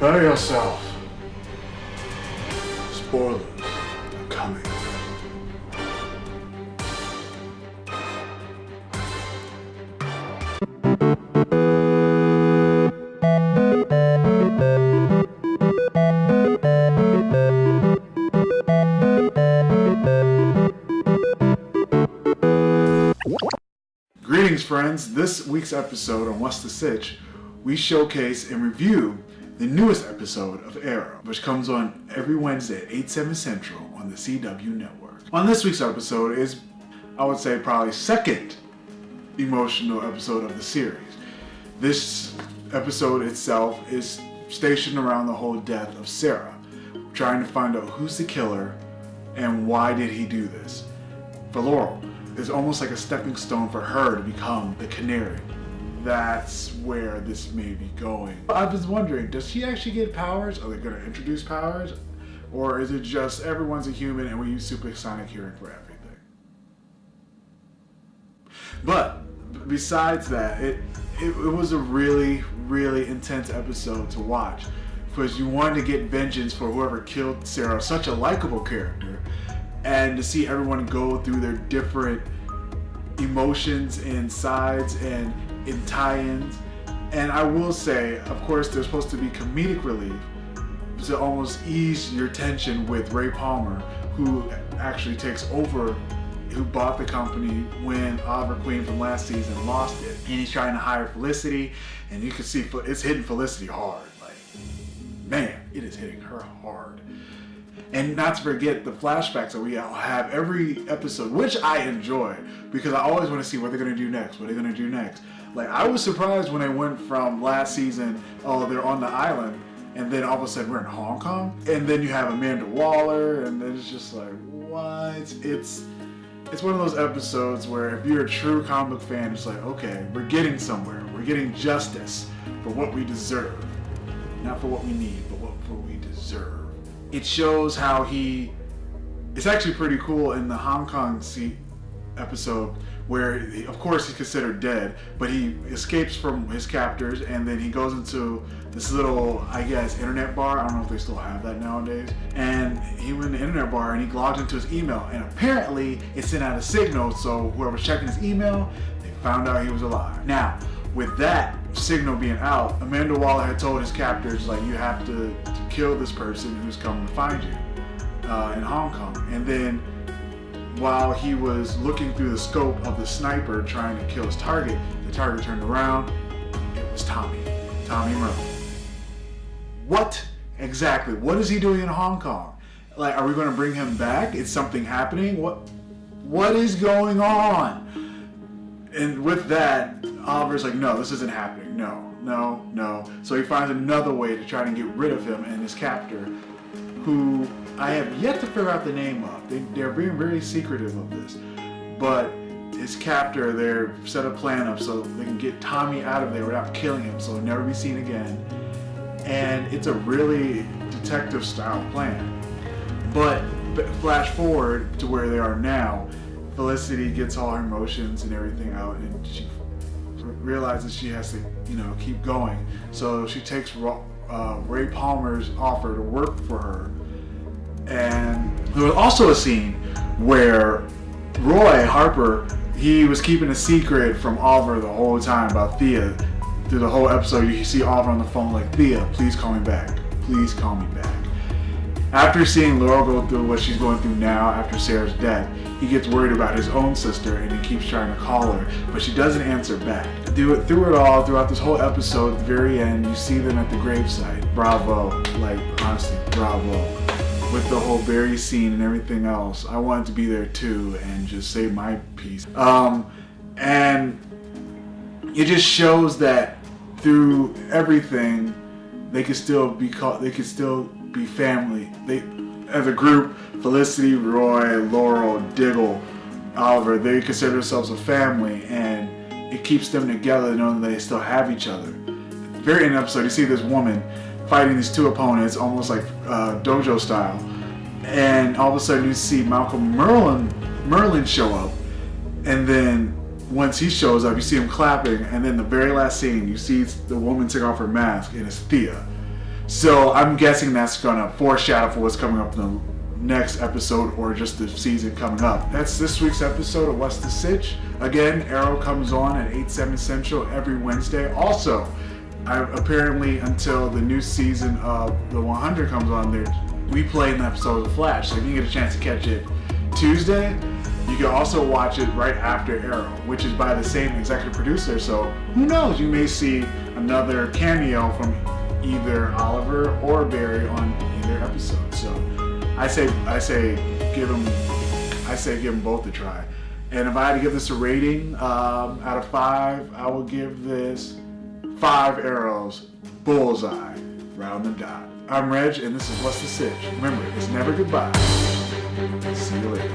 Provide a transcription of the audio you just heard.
Prepare yourself. Spoilers are coming. Greetings, friends. This week's episode on What's the Sitch, we showcase and review the newest episode of Arrow, which comes on every Wednesday at 8/7 Central on the CW network. On this week's episode is, I would say, probably second emotional episode of the series. This episode itself is stationed around the whole death of Sarah, trying to find out who's the killer and why did he do this. For Laurel, it's almost like a stepping stone for her to become the Canary. That's where this may be going. I was wondering, does she actually get powers? Are they going to introduce powers? Or is it just everyone's a human and we use supersonic hearing for everything? But besides that, it was a really, really intense episode to watch, because you wanted to get vengeance for whoever killed Sarah, such a likable character, and to see everyone go through their different emotions and sides and in tie-ins. And I will say, of course, there's supposed to be comedic relief to almost ease your tension with Ray Palmer, who actually takes over, who bought the company when Oliver Queen from last season lost it. And he's trying to hire Felicity, and you can see it's hitting Felicity hard. Like, man, it is hitting her hard. And not to forget the flashbacks that we have every episode, which I enjoy, because I always want to see what they're going to do next, what they're going to do next. Like, I was surprised when they went from last season, oh, they're on the island, and then all of a sudden we're in Hong Kong, and then you have Amanda Waller, and then it's just like, what? It's one of those episodes where if you're a true comic book fan, it's like, okay, we're getting somewhere. We're getting justice for what we deserve. Not for what we need, but for what we deserve. It shows how it's actually pretty cool in the Hong Kong episode where, of course, he's considered dead, but he escapes from his captors and then he goes into this little, I guess, internet bar. I don't know if they still have that nowadays. And he went in the internet bar and he logged into his email, and apparently it sent out a signal, so whoever's checking his email, they found out he was alive. Now, with that signal being out, Amanda Waller had told his captors, like, you have to kill this person who's coming to find you in Hong Kong. And then while he was looking through the scope of the sniper trying to kill his target, the target turned around. It was Tommy Merlin. What exactly? What is he doing in Hong Kong? Like, are we going to bring him back? Is something happening? What is going on? And with that, Oliver's like, no, this isn't happening. No. So he finds another way to try to get rid of him and his captor, who I have yet to figure out the name of. They're being very secretive of this. But his captor, they're set a plan up so they can get Tommy out of there without killing him, so he'll never be seen again. And it's a really detective style plan. But flash forward to where they are now, Felicity gets all her emotions and everything out, and she realizes she has to, keep going. So she takes Ray Palmer's offer to work for her. And there was also a scene where Roy Harper, he was keeping a secret from Oliver the whole time about Thea. Through the whole episode, you see Oliver on the phone like, Thea, please call me back. Please call me back. After seeing Laurel go through what she's going through now after Sarah's death, he gets worried about his own sister and he keeps trying to call her, but she doesn't answer back. Through it all, throughout this whole episode, at the very end, you see them at the gravesite. Bravo, like, honestly, bravo. With the whole Barry scene and everything else, I wanted to be there too and just say my piece. And it just shows that through everything, they could still be family. They, as a group, Felicity, Roy, Laurel, Diggle, Oliver, they consider themselves a family, and it keeps them together knowing that they still have each other. Very end of the episode, you see this woman fighting these two opponents, almost like dojo style, and all of a sudden you see Malcolm Merlin show up, and then once he shows up, you see him clapping, and then the very last scene, you see the woman take off her mask, and it's Thea. So I'm guessing that's gonna foreshadow for what's coming up in the next episode or just the season coming up. That's this week's episode of What's the Sitch. Again, Arrow comes on at 8/7 Central every Wednesday. Also, apparently until the new season of the 100 comes on, there we play an episode of The Flash. So if you get a chance to catch it Tuesday, you can also watch it right after Arrow, which is by the same executive producer. So who knows? You may see another cameo from either Oliver or Barry on either episode. So I say give them both a try. And if I had to give this a rating out of 5, I will give this 5 arrows, bullseye, round the dot. I'm Reg, and this is What's the Sitch. Remember, it's never goodbye. See you later.